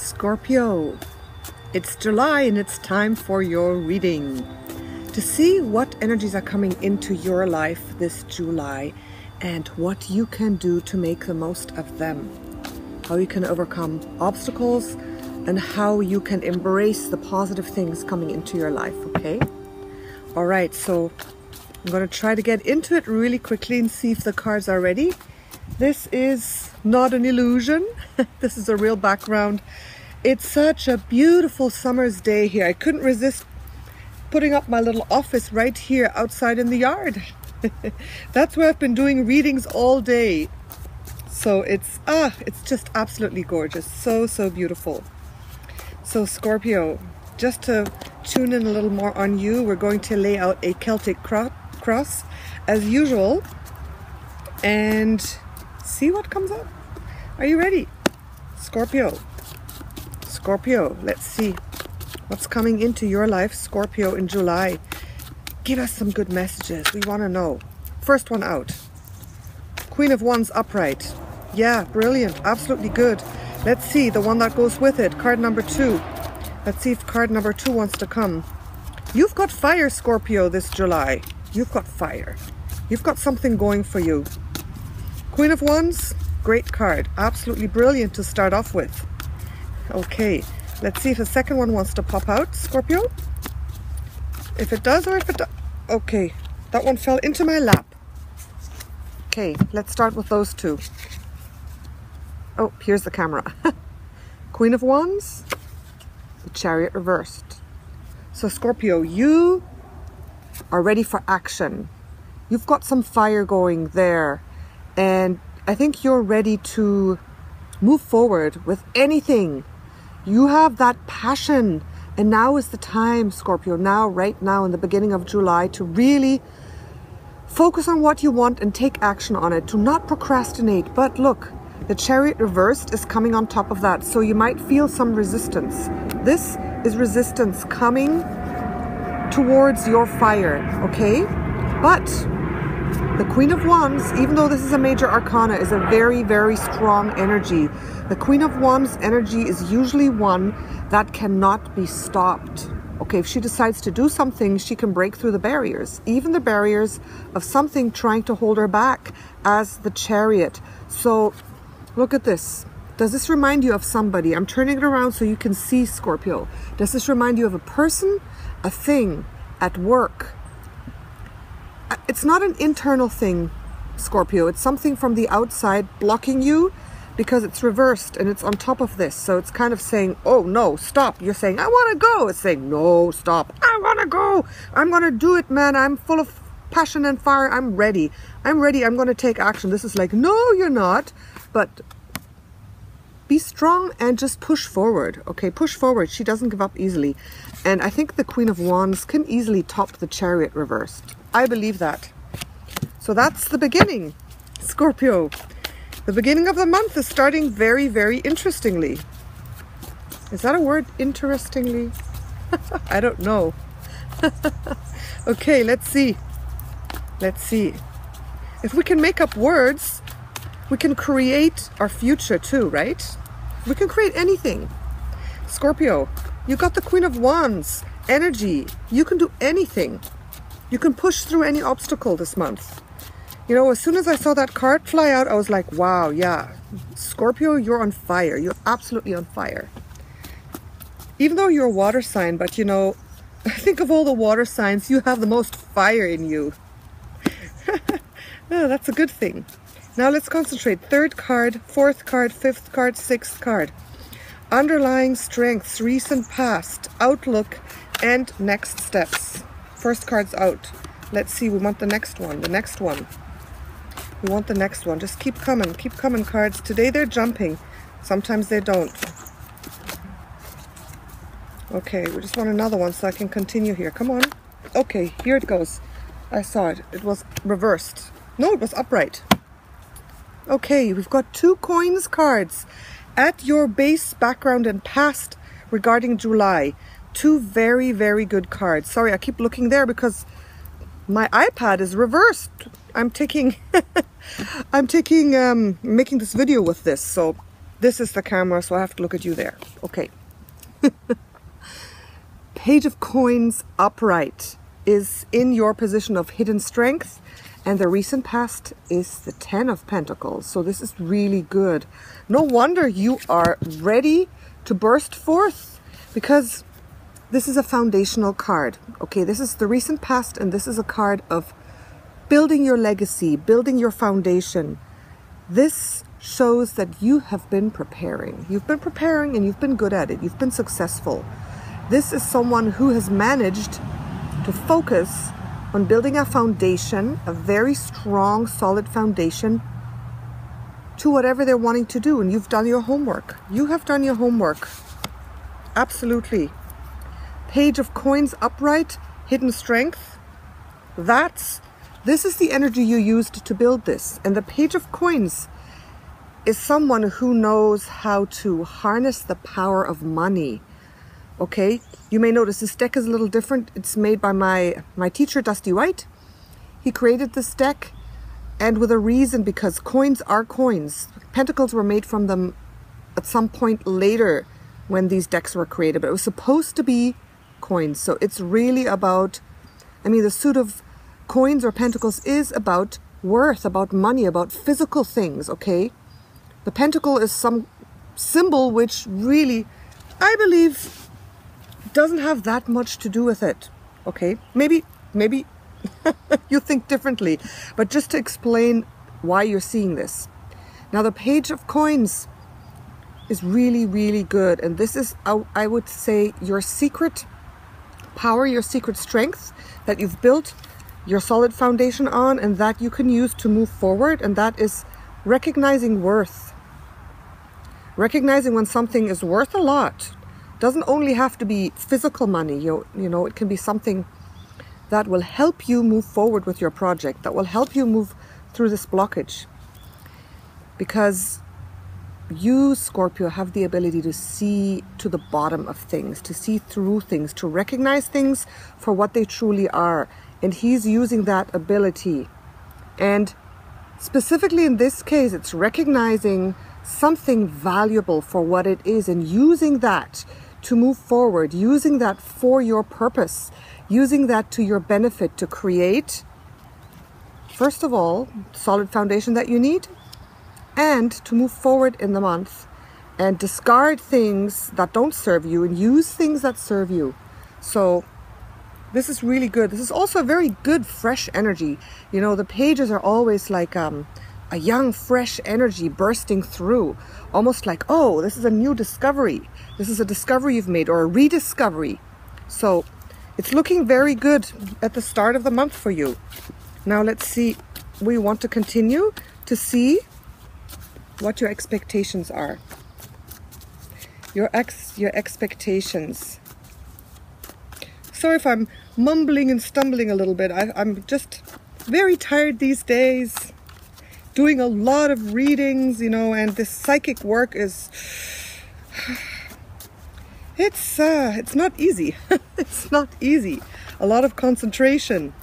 Scorpio, it's July and it's time for your reading to see what energies are coming into your life this July and what you can do to make the most of them, how you can overcome obstacles and how you can embrace the positive things coming into your life. Okay, all right, so I'm going to try to get into it really quickly and see if the cards are ready. This is not an illusion. This is a real background. It's such a beautiful summer's day here. I couldn't resist putting up my little office right here outside in the yard. That's where I've been doing readings all day. So it's just absolutely gorgeous. So beautiful. So Scorpio, just to tune in a little more on you, we're going to lay out a Celtic cross as usual and see what comes up. Are you ready? Scorpio, let's see what's coming into your life, Scorpio, in July. Give us some good messages. We want to know. First one out. Queen of Wands upright. Yeah, brilliant. Absolutely good. Let's see the one that goes with it. Card number 2. Let's see if card number 2 wants to come. You've got fire, Scorpio, this July. You've got fire. You've got something going for you. Queen of Wands, great card. Absolutely brilliant to start off with. Okay, let's see if the second one wants to pop out, Scorpio. If it does or if it does. Okay, that one fell into my lap. Okay, let's start with those two. Oh, here's the camera. Queen of Wands, the Chariot reversed. So Scorpio, you are ready for action. You've got some fire going there. And I think you're ready to move forward with anything. You have that passion. And now is the time, Scorpio, right now in the beginning of July, to really focus on what you want and take action on it. Do not procrastinate. But look, the Chariot reversed is coming on top of that. So you might feel some resistance. This is resistance coming towards your fire, okay? But the Queen of Wands, even though this is a major arcana, is a very strong energy. The Queen of Wands energy is usually one that cannot be stopped. Okay, if she decides to do something, she can break through the barriers, even the barriers of something trying to hold her back, as the Chariot. So look at this. Does this remind you of somebody? I'm turning it around so you can see, Scorpio. Does this remind you of a person, a thing, at work? It's not an internal thing, Scorpio. It's something from the outside blocking you because it's reversed and it's on top of this. So it's kind of saying, oh no, stop. You're saying, I want to go. It's saying, no, stop. I want to go. I'm going to do it, man. I'm full of passion and fire. I'm ready. I'm ready. I'm going to take action. This is like, no, you're not. But be strong and just push forward. Okay, push forward. She doesn't give up easily. And I think the Queen of Wands can easily top the Chariot reversed. I believe that. So that's the beginning, Scorpio. The beginning of the month is starting very interestingly. Is that a word, interestingly? I don't know. Okay, let's see. Let's see. If we can make up words, we can create our future too, right? We can create anything. Scorpio, you got the Queen of Wands energy. You can do anything. You can push through any obstacle this month. You know, as soon as I saw that card fly out, I was like, wow, yeah. Scorpio, you're on fire. You're absolutely on fire. Even though you're a water sign, but you know, I think of all the water signs, you have the most fire in you. Oh, that's a good thing. Now let's concentrate. Third card, fourth card, fifth card, sixth card. Underlying strengths, recent past, outlook, and next steps. First card's out. Let's see, we want the next one. The next one. We want the next one. Just keep coming cards. Today they're jumping. Sometimes they don't. Okay, we just want another one so I can continue here. Come on. Okay, here it goes. I saw it. It was reversed. No, it was upright. Okay, we've got 2 coins cards. At your base, background, and past regarding July. 2 very good cards. Sorry, I keep looking there because my iPad is reversed. I'm making this video with this, so This is the camera, so I have to look at you there. Okay. Page of Coins upright is in your position of hidden strength, and the recent past is the 10 of Pentacles. So this is really good. No wonder you are ready to burst forth, because this is a foundational card. Okay, this is the recent past, and this is a card of building your legacy, building your foundation. This shows that you have been preparing. You've been preparing and you've been good at it. You've been successful. This is someone who has managed to focus on building a foundation, a very strong, solid foundation to whatever they're wanting to do. And you've done your homework. You have done your homework. Absolutely. Page of Coins upright, hidden strength. This is the energy you used to build this. And the Page of Coins is someone who knows how to harness the power of money. Okay, you may notice this deck is a little different. It's made by my teacher, Dusty White. He created this deck, and with a reason, because coins are coins. Pentacles were made from them at some point later when these decks were created, but it was supposed to be coins. So it's really about, I mean, the suit of coins or pentacles is about worth, about money, about physical things, okay? The pentacle is some symbol which really, I believe, doesn't have that much to do with it, okay? Maybe you think differently, but just to explain why you're seeing this. Now, the Page of Coins is really, really good, and this is, I would say, your secret power, your secret strength that you've built your solid foundation on, and that you can use to move forward, and that is recognizing worth. Recognizing when something is worth a lot. Doesn't only have to be physical money, you know, it can be something that will help you move forward with your project, that will help you move through this blockage. Because you, Scorpio, have the ability to see to the bottom of things, to see through things, to recognize things for what they truly are. And he's using that ability. And specifically in this case, it's recognizing something valuable for what it is and using that to move forward, using that for your purpose, using that to your benefit to create, first of all, solid foundation that you need, and to move forward in the month and discard things that don't serve you and use things that serve you. So this is really good. This is also a very good, fresh energy. You know, the pages are always like a young, fresh energy bursting through. Almost like, oh, this is a new discovery. This is a discovery you've made, or a rediscovery. So it's looking very good at the start of the month for you. Now let's see. We want to continue to see what your expectations are. Your expectations. Sorry if I'm mumbling and stumbling a little bit. I'm just very tired these days. Doing a lot of readings, you know, and this psychic work is, it's not easy. It's not easy. A lot of concentration.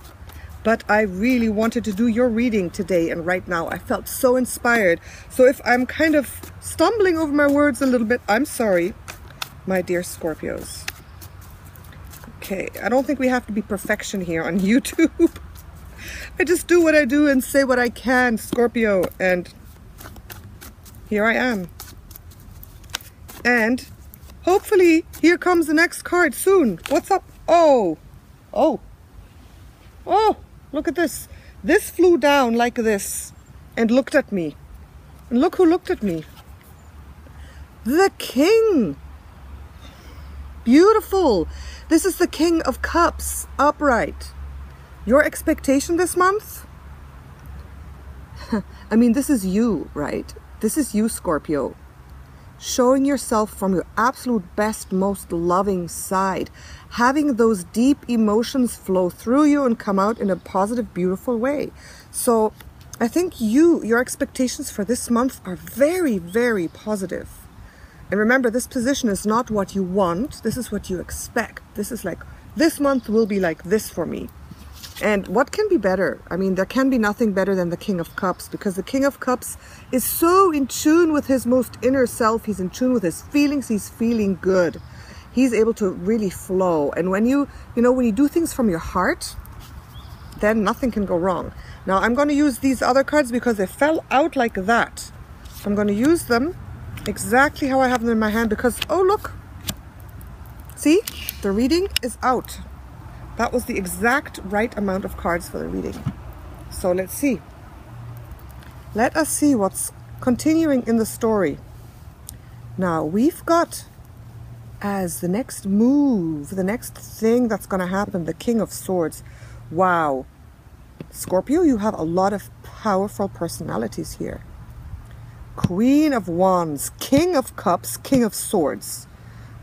But I really wanted to do your reading today and right now. I felt so inspired. So if I'm kind of stumbling over my words a little bit, I'm sorry, my dear Scorpios. Okay, I don't think we have to be perfection here on YouTube. I just do what I do and say what I can, Scorpio, and here I am. And hopefully here comes the next card soon. What's up? Oh, look at this. This flew down like this and looked at me. And look who looked at me. The King. Beautiful. This is the King of Cups, upright. Your expectation this month? I mean, this is you, right? This is you, Scorpio. Showing yourself from your absolute best, most loving side. Having those deep emotions flow through you and come out in a positive, beautiful way. So I think your expectations for this month are very, very positive. And remember, this position is not what you want. This is what you expect. This is like, this month will be like this for me. And what can be better? I mean, there can be nothing better than the King of Cups, because the King of Cups is so in tune with his most inner self. He's in tune with his feelings. He's feeling good. He's able to really flow. And when you do things from your heart, then nothing can go wrong. Now, I'm going to use these other cards because they fell out like that. I'm going to use them exactly how I have them in my hand because, oh, look. See, the reading is out. That was the exact right amount of cards for the reading. So let's see. Let us see what's continuing in the story. Now, we've got as the next move, the next thing that's going to happen, the King of Swords. Wow. Scorpio, you have a lot of powerful personalities here. Queen of Wands, King of Cups, King of Swords.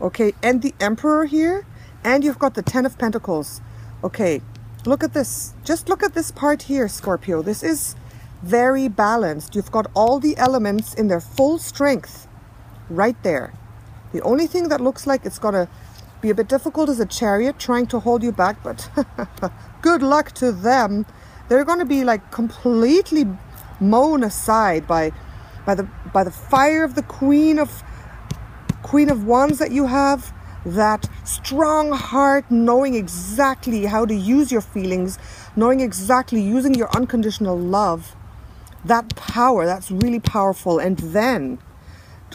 Okay, and the Emperor here. And you've got the Ten of Pentacles. Okay, look at this. Just look at this part here, Scorpio. This is very balanced. You've got all the elements in their full strength right there. The only thing that looks like it's going to be a bit difficult is a Chariot trying to hold you back, but good luck to them. They're going to be like completely mown aside by the fire of the Queen of Wands that you have. That strong heart, knowing exactly how to use your feelings, knowing exactly using your unconditional love. That power, that's really powerful. And then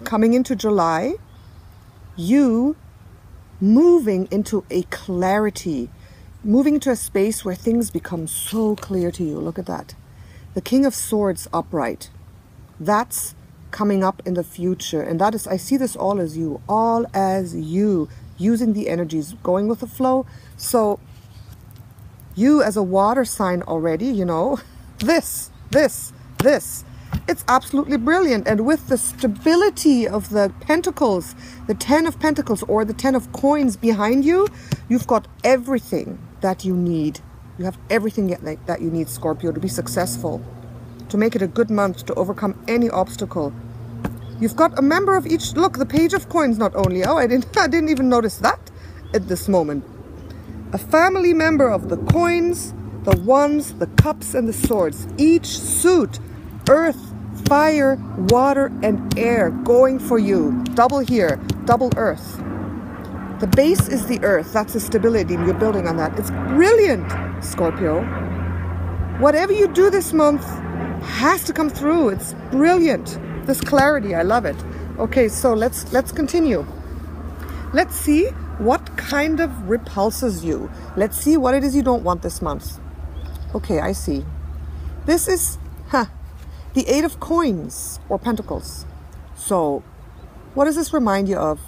coming into July, you moving into a clarity, moving into a space where things become so clear to you. Look at that. The King of Swords upright. That's coming up in the future. And that is, I see this all as you, using the energies, going with the flow. So you as a water sign already, you know, this, it's absolutely brilliant. And with the stability of the Pentacles, the Ten of Pentacles or the Ten of Coins behind you, you've got everything that you need. You have everything that you need, Scorpio, to be successful, to make it a good month, to overcome any obstacle. You've got a member of each. Look, the Page of Coins not only. Oh, I didn't even notice that at this moment. A family member of the Coins, the Wands, the Cups, and the Swords. Each suit, earth, fire, water, and air going for you. Double here, double earth. The base is the earth. That's the stability, and you're building on that. It's brilliant, Scorpio. Whatever you do this month has to come through. It's brilliant. This clarity, I love it. Okay, so let's continue. Let's see what kind of repulses you. Let's see what it is you don't want this month. Okay, I see. This is the Eight of Coins or Pentacles. So what does this remind you of?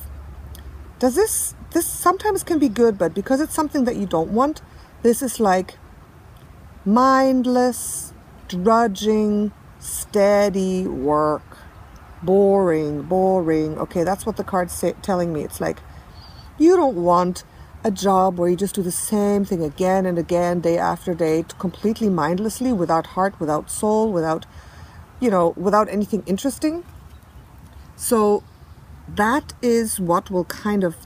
Does this sometimes can be good, but because it's something that you don't want, this is like mindless, drudging, steady work. Boring. Okay, that's what the card's telling me. It's like you don't want a job where you just do the same thing again and again, day after day, completely mindlessly, without heart, without soul, without anything interesting. So that is what will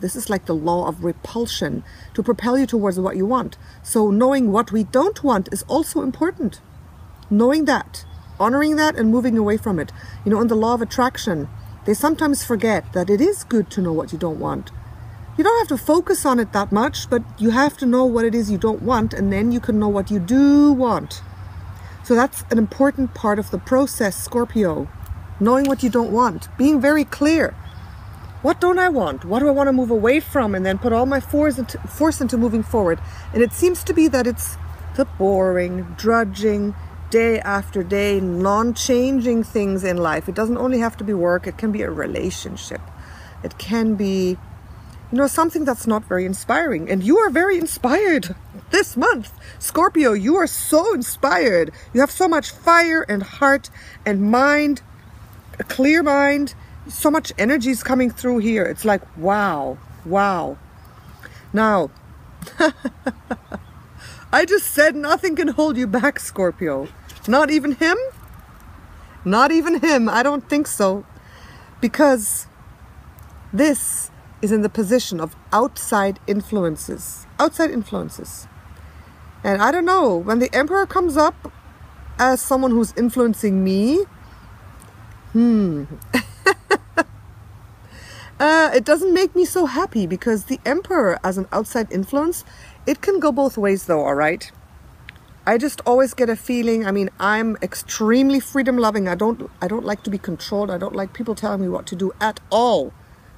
this is like the law of repulsion to propel you towards what you want. So knowing what we don't want is also important. Knowing that. Honoring that and moving away from it. You know, in the law of attraction, they sometimes forget that it is good to know what you don't want. You don't have to focus on it that much, but you have to know what it is you don't want, and then you can know what you do want. So that's an important part of the process, Scorpio. Knowing what you don't want. Being very clear. What don't I want? What do I want to move away from? And then put all my force into moving forward. And it seems to be that it's the boring, drudging, day after day, non-changing things in life. It doesn't only have to be work. It can be a relationship. It can be, something that's not very inspiring. And you are very inspired this month. Scorpio, you are so inspired. You have so much fire and heart and mind, a clear mind. So much energy is coming through here. It's like, wow. Now, I just said nothing can hold you back, Scorpio. Not even him? Not even him. I don't think so. Because this is in the position of outside influences. Outside influences. And I don't know, when the Emperor comes up as someone who's influencing me, it doesn't make me so happy, because the Emperor as an outside influence, it can go both ways though, all right? I just always get a feeling, I mean, I'm extremely freedom loving. I don't like to be controlled. I don't like people telling me what to do at all.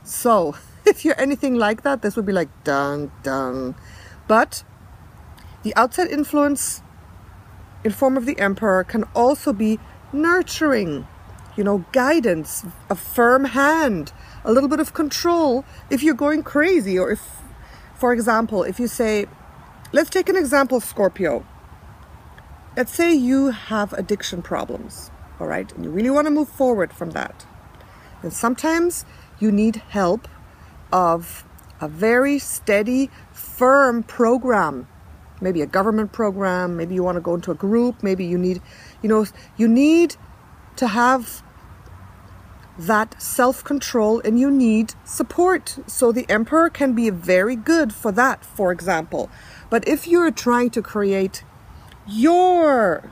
So if you're anything like that, this would be like dun dun. But the outside influence in form of the Emperor can also be nurturing, you know, guidance, a firm hand, a little bit of control if you're going crazy. Or if, for example, if you say, let's take an example, Scorpio. Let's say you have addiction problems, all right, and you really want to move forward from that. And sometimes you need help of a very steady, firm program, maybe a government program, maybe you want to go into a group, maybe you need, you know, you need to have that self-control and you need support. So the Emperor can be very good for that, for example. But if you're trying to create your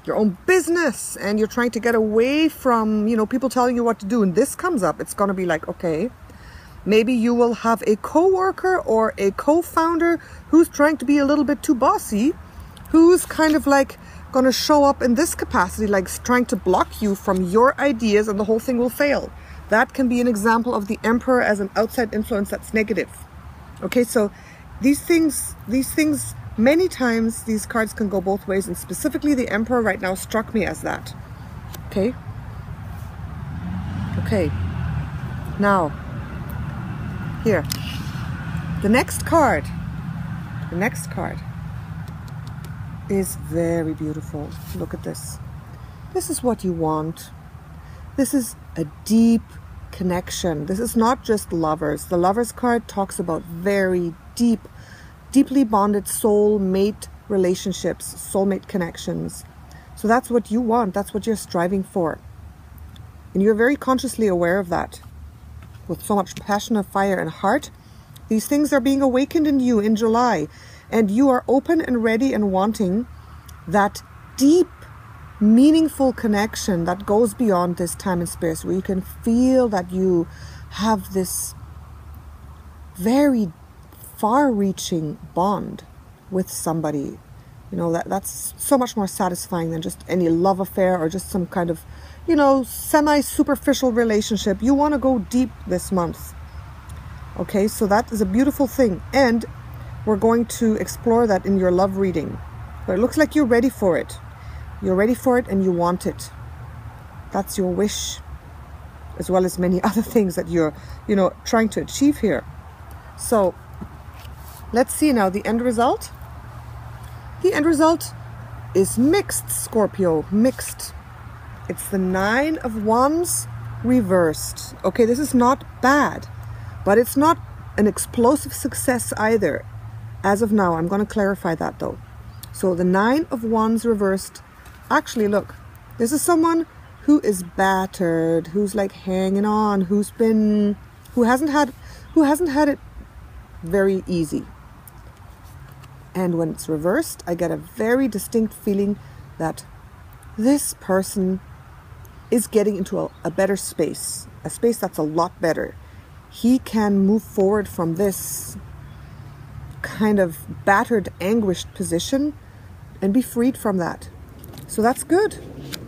own business and you're trying to get away from, you know, people telling you what to do, and this comes up, it's going to be like, okay, maybe you will have a co-worker or a co-founder who's trying to be a little bit too bossy, who's kind of like going to show up in this capacity, like trying to block you from your ideas, and the whole thing will fail. That can be an example of the Emperor as an outside influence that's negative. Okay, so these things, many times these cards can go both ways, and specifically the Emperor right now struck me as that. Okay. Okay. Now, here, the next card is very beautiful. Look at this. This is what you want. This is a deep connection. This is not just lovers. The Lovers card talks about very deeply bonded soulmate relationships, soulmate connections. So that's what you want. That's what you're striving for. And you're very consciously aware of that. With so much passion of fire and heart, these things are being awakened in you in July. And you are open and ready and wanting that deep, meaningful connection that goes beyond this time and space, where you can feel that you have this very far-reaching bond with somebody. You know, that's so much more satisfying than just any love affair or just some kind of, you know, semi-superficial relationship. You want to go deep this month. Okay, so that is a beautiful thing. And we're going to explore that in your love reading. But it looks like you're ready for it. You're ready for it and you want it. That's your wish, as well as many other things that you're, you know, trying to achieve here. So let's see now the end result. The end result is mixed, Scorpio, mixed. It's the 9 of Wands reversed. Okay, this is not bad, but it's not an explosive success either. As of now, I'm going to clarify that though. So the 9 of Wands reversed. Actually, look, this is someone who is battered, who's like hanging on, who hasn't had it very easy. And when it's reversed, I get a very distinct feeling that this person is getting into a better space, a space that's a lot better. He can move forward from this kind of battered, anguished position and be freed from that. So that's good.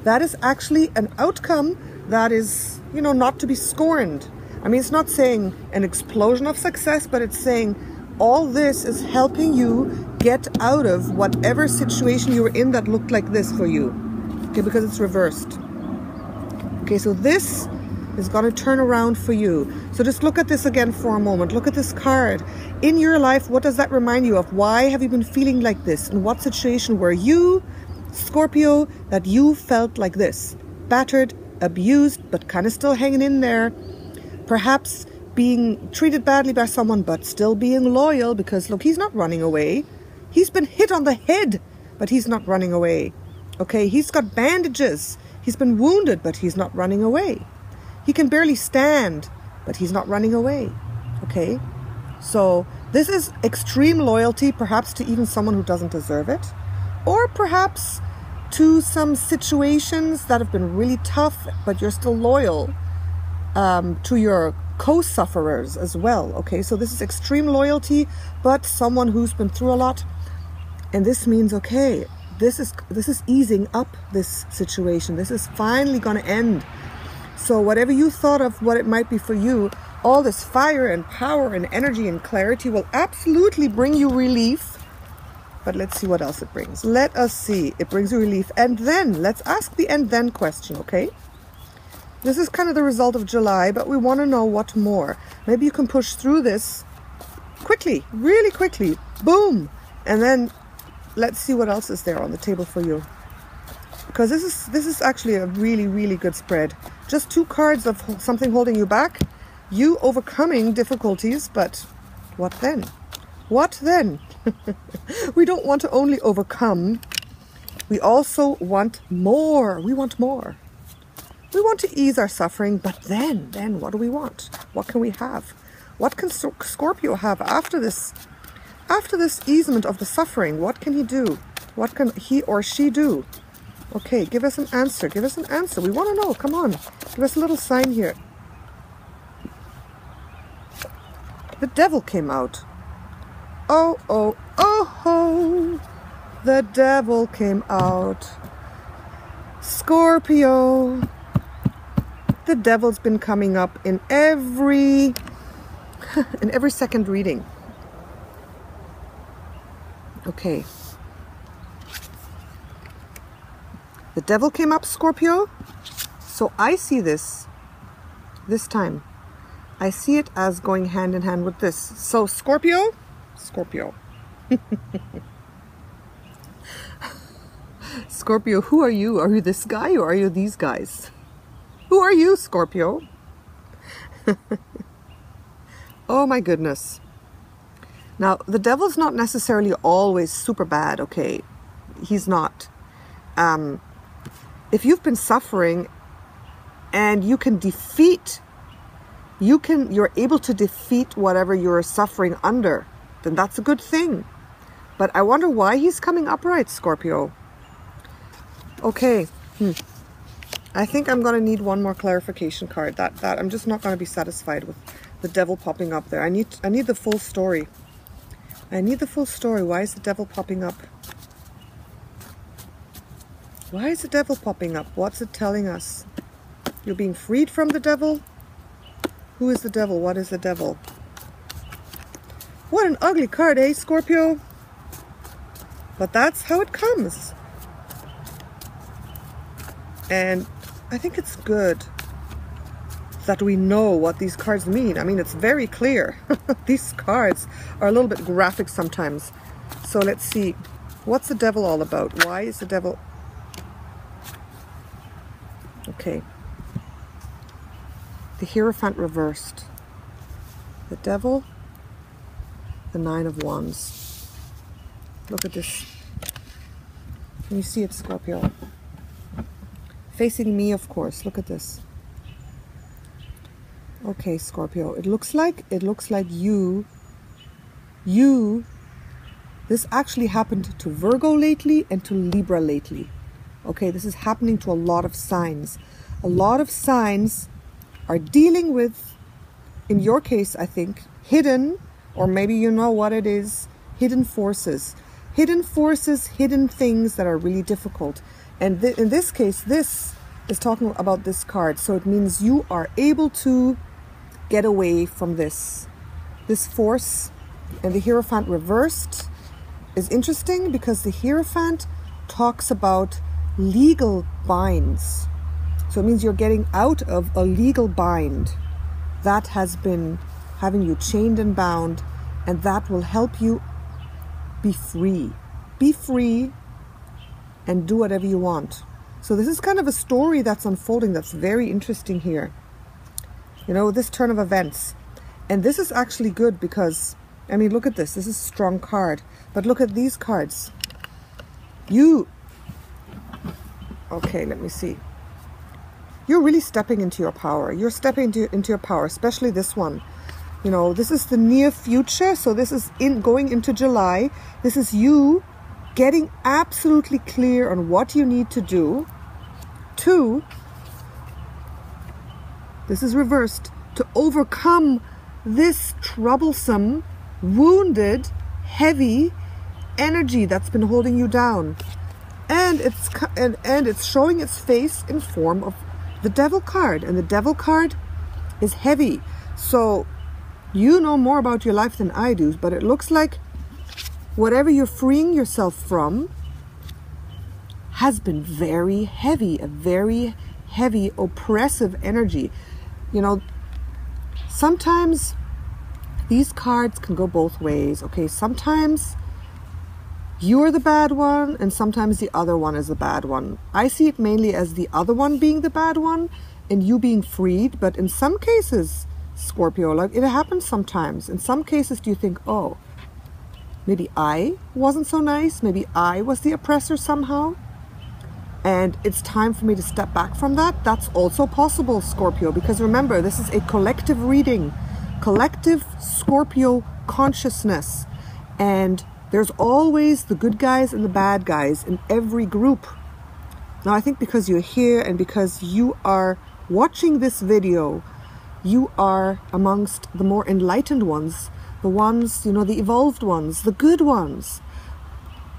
That is actually an outcome that is, you know, not to be scorned. I mean, it's not saying an explosion of success, but it's saying all this is helping you get out of whatever situation you were in that looked like this for you. Okay, because it's reversed. Okay, so this is going to turn around for you. So just look at this again for a moment. Look at this card. In your life, what does that remind you of? Why have you been feeling like this? In what situation were you, Scorpio, that you felt like this? Battered, abused, but kind of still hanging in there. Perhaps being treated badly by someone, but still being loyal, because look, he's not running away. He's been hit on the head, but he's not running away. Okay, he's got bandages. He's been wounded, but he's not running away. He can barely stand, but he's not running away. Okay, so This is extreme loyalty, perhaps to even someone who doesn't deserve it, or perhaps to some situations that have been really tough, but you're still loyal to your co-sufferers as well. Okay, so this is extreme loyalty, but someone who's been through a lot. And this means, okay, this is easing up this situation. This is finally going to end. So whatever you thought of what it might be for you, all this fire and power and energy and clarity will absolutely bring you relief. But let's see what else it brings. Let us see. It brings you relief. And then let's ask the and then question, okay? This is kind of the result of July, but we want to know what more. Maybe you can push through this quickly, really quickly. Boom. And then let's see what else is there on the table for you. Because this is actually a really, really good spread. Just 2 cards of something holding you back. You overcoming difficulties, but what then? What then? We don't want to only overcome. We also want more. We want more. We want to ease our suffering, but then what do we want? What can we have? What can Scorpio have after this easement of the suffering? What can he do? What can he or she do? Okay, give us an answer. Give us an answer. We want to know. Come on. Give us a little sign here. The devil came out. Oh, oh, oh, oh. The devil came out. Scorpio. The devil's been coming up in every second reading. Okay. The devil came up, Scorpio. So I see this time. I see it as going hand in hand with this. So Scorpio. Scorpio, who are you? Are you this guy or are you these guys? Who are you, Scorpio? Oh my goodness. Now, the devil's not necessarily always super bad, okay? He's not. If you've been suffering and you're able to defeat whatever you're suffering under, then that's a good thing. But I wonder why he's coming upright, Scorpio. Okay. I think I'm going to need one more clarification card. That I'm just not going to be satisfied with the devil popping up there. I need the full story. I need the full story. Why is the devil popping up? Why is the devil popping up? What's it telling us? You're being freed from the devil? Who is the devil? What is the devil? What an ugly card, eh, Scorpio? But that's how it comes. And I think it's good that we know what these cards mean. I mean, it's very clear. These cards are a little bit graphic sometimes. So let's see. What's the devil all about? Why is the devil... Okay. The Hierophant reversed. The devil. The 9 of Wands. Look at this. Can you see it, Scorpio? Facing me, of course. Look at this. Okay, Scorpio. It looks like you. This actually happened to Virgo lately and to Libra lately. Okay, this is happening to a lot of signs. A lot of signs are dealing with, in your case, I think, hidden, or maybe you know what it is, hidden forces. Hidden forces, hidden things that are really difficult. And in this case, this is talking about this card. So it means you are able to get away from this force. And the Hierophant reversed is interesting because the Hierophant talks about legal binds. So it means you're getting out of a legal bind that has been having you chained and bound, and that will help you be free. Be free and do whatever you want. So this is kind of a story that's unfolding that's very interesting here. You know, this turn of events. And this is actually good because, I mean, look at this. This is a strong card. But look at these cards. Okay, let me see. You're really stepping into your power. You're stepping into your power, especially this one. You know, this is the near future. So this is going into July. This is you getting absolutely clear on what you need to do. 2, this is reversed, to overcome this troublesome, wounded, heavy energy that's been holding you down. And it's showing its face in form of the Devil card. And the Devil card is heavy. So you know more about your life than I do, but it looks like whatever you're freeing yourself from has been very heavy, a very heavy, oppressive energy. You know, sometimes these cards can go both ways, okay? Sometimes you're the bad one and sometimes the other one is the bad one. I see it mainly as the other one being the bad one and you being freed, but in some cases, Scorpio, like it happens sometimes. In some cases, do you think, oh, maybe I wasn't so nice, maybe I was the oppressor somehow, and it's time for me to step back from that? That's also possible, Scorpio, because remember, this is a collective reading, collective Scorpio consciousness, and there's always the good guys and the bad guys in every group. Now, I think because you're here and because you are watching this video, you are amongst the more enlightened ones, the ones, you know, the evolved ones, the good ones,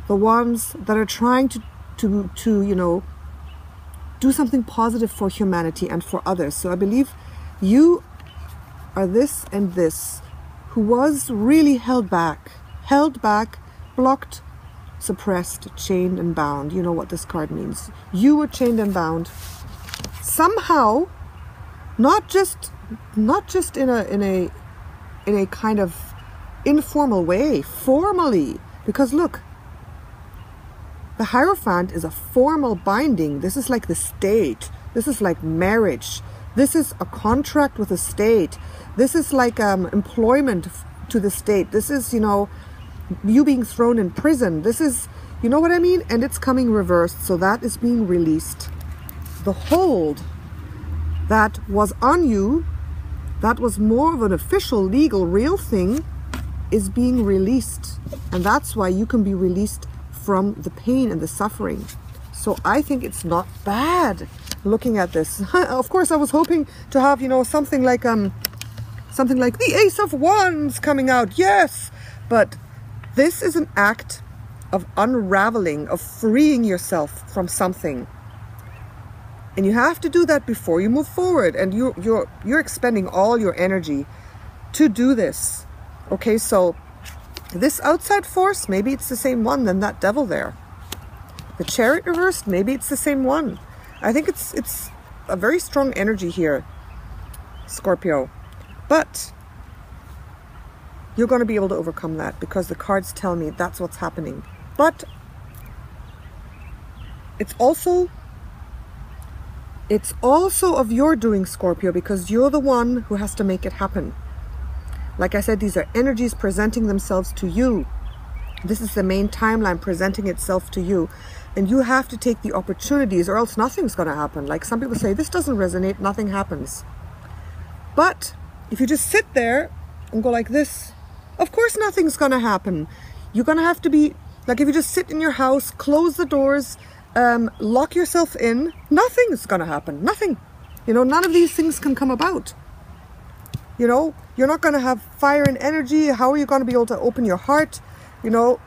the ones that are trying to you know, do something positive for humanity and for others. So I believe you are this and this who was really held back, blocked, suppressed, chained and bound. You know what this card means. You were chained and bound somehow, not just in a kind of informal way, formally, because look, the Hierophant is a formal binding. This is like the state. This is like marriage. This is a contract with the state. This is like employment to the state. This is, you know, you being thrown in prison. This is, you know what I mean? And it's coming reversed. So that is being released. The hold that was on you, that was more of an official, legal, real thing, is being released. And that's why you can be released from the pain and the suffering. So I think it's not bad looking at this. Of course, I was hoping to have, you know, something like the Ace of Wands coming out. Yes, but this is an act of unraveling, of freeing yourself from something. And you have to do that before you move forward. And you're expending all your energy to do this. Okay, so this outside force, maybe it's the same one than that Devil there. The Chariot reversed, maybe it's the same one. I think it's a very strong energy here, Scorpio. But you're going to be able to overcome that because the cards tell me that's what's happening. But it's also of your doing, Scorpio, because you're the one who has to make it happen. Like I said, these are energies presenting themselves to you. This is the main timeline presenting itself to you. And you have to take the opportunities or else nothing's going to happen. Like some people say, this doesn't resonate, nothing happens. But if you just sit there and go like this, of course nothing's going to happen. You're going to have to be, like if you just sit in your house, close the doors, lock yourself in, nothing's going to happen. Nothing. You know, none of these things can come about. You know, you're not going to have fire and energy. How are you going to be able to open your heart? You know,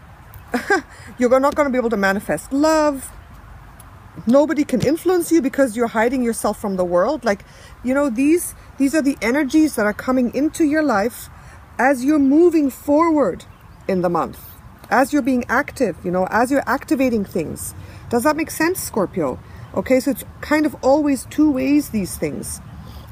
you're not going to be able to manifest love. Nobody can influence you because you're hiding yourself from the world. Like, you know, these are the energies that are coming into your life as you're moving forward in the month, as you're being active, you know, as you're activating things. Does that make sense, Scorpio? Okay, so it's kind of always two ways, these things.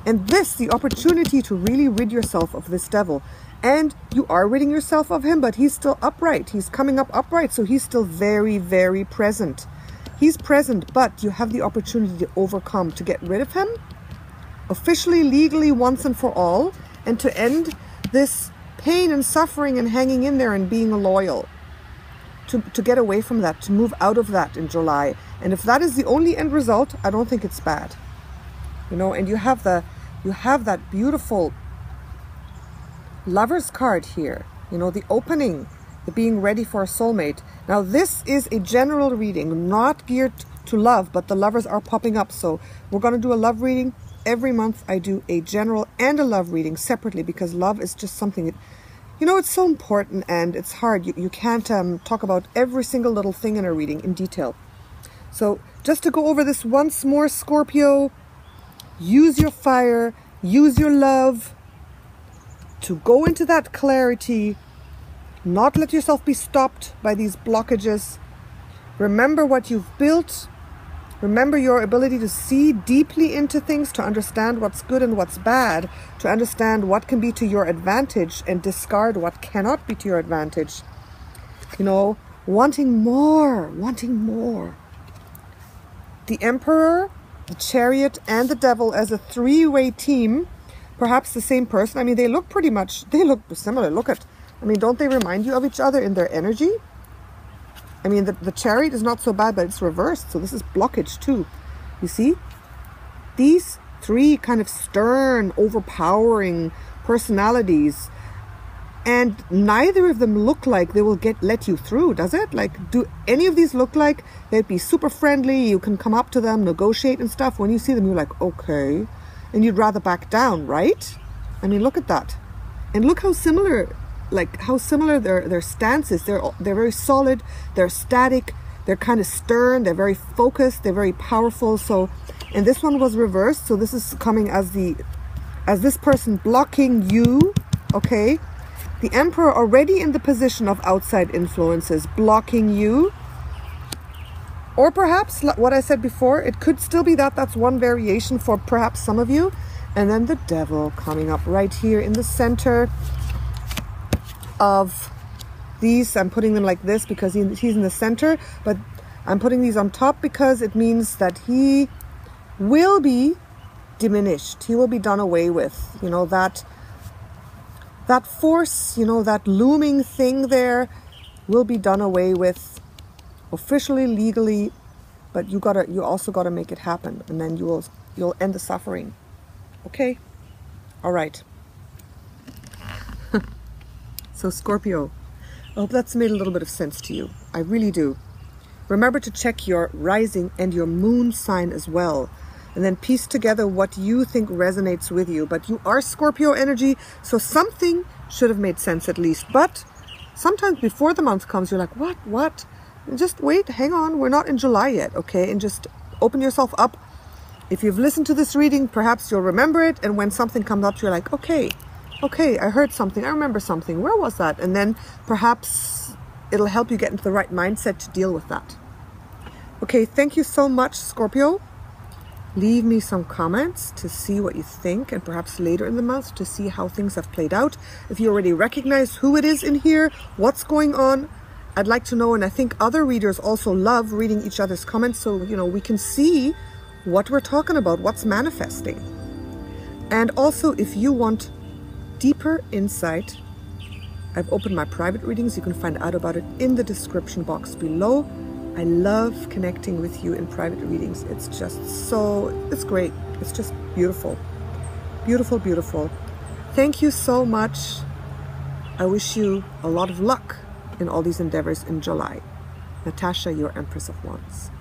And this, the opportunity to really rid yourself of this Devil. And you are ridding yourself of him, but he's still upright. He's coming up upright, so he's still very, very present. He's present, but you have the opportunity to overcome, to get rid of him, officially, legally, once and for all, and to end this pain and suffering and hanging in there and being loyal. To get away from that, to move out of that in July. And if that is the only end result, I don't think it's bad. You know, and you have that beautiful Lover's card here. You know, the opening, the being ready for a soulmate. Now, this is a general reading, not geared to love, but the lovers are popping up. So we're going to do a love reading. Every month I do a general and a love reading separately, because love is just something that, you know, it's so important and it's hard. You can't talk about every single little thing in a reading in detail. So just to go over this once more, Scorpio, use your fire, use your love to go into that clarity, not let yourself be stopped by these blockages. Remember what you've built. Remember your ability to see deeply into things, to understand what's good and what's bad, to understand what can be to your advantage and discard what cannot be to your advantage. You know, wanting more, wanting more. The Emperor, the Chariot, and the Devil as a three-way team, perhaps the same person. I mean, they look pretty much, they look similar. Look at, I mean, don't they remind you of each other in their energy? I mean, the Chariot is not so bad, but it's reversed. So this is blockage too. You see? These three kind of stern, overpowering personalities. And neither of them look like they will let you through, does it? Like, do any of these look like they'd be super friendly? You can come up to them, negotiate and stuff. When you see them, you're like, okay. And you'd rather back down, right? I mean, look at that. And look how similar... like how similar their stance is. They're very solid, they're static, they're kind of stern, they're very focused, they're very powerful. So, and this one was reversed, so this is coming as this person blocking you. Okay, the Emperor already in the position of outside influences blocking you, or perhaps what I said before, it could still be that's one variation for perhaps some of you. And then the Devil coming up right here in the center of these. I'm putting them like this because he's in the center, but I'm putting these on top because it means that he will be diminished. He will be done away with. You know, that force, you know, that looming thing there will be done away with officially, legally, but you also gotta make it happen, and then you'll end the suffering. Okay? All right. So Scorpio, I hope that's made a little bit of sense to you. I really do. Remember to check your rising and your moon sign as well, and then piece together what you think resonates with you. But you are Scorpio energy, so something should have made sense at least. But sometimes before the month comes, you're like, what? Just wait, hang on, we're not in July yet, okay? And just open yourself up. If you've listened to this reading, perhaps you'll remember it, and when something comes up, you're like, okay, I heard something, I remember something, where was that? And then perhaps it'll help you get into the right mindset to deal with that. Okay, thank you so much, Scorpio. Leave me some comments to see what you think, and perhaps later in the month to see how things have played out. If you already recognize who it is in here, what's going on, I'd like to know. And I think other readers also love reading each other's comments, so, you know, we can see what we're talking about, what's manifesting. And also, if you want deeper insight, I've opened my private readings. You can find out about it in the description box below. I love connecting with you in private readings. It's just it's great. It's just beautiful. Beautiful, beautiful. Thank you so much. I wish you a lot of luck in all these endeavors in July. Natasha, your Empress of Wands.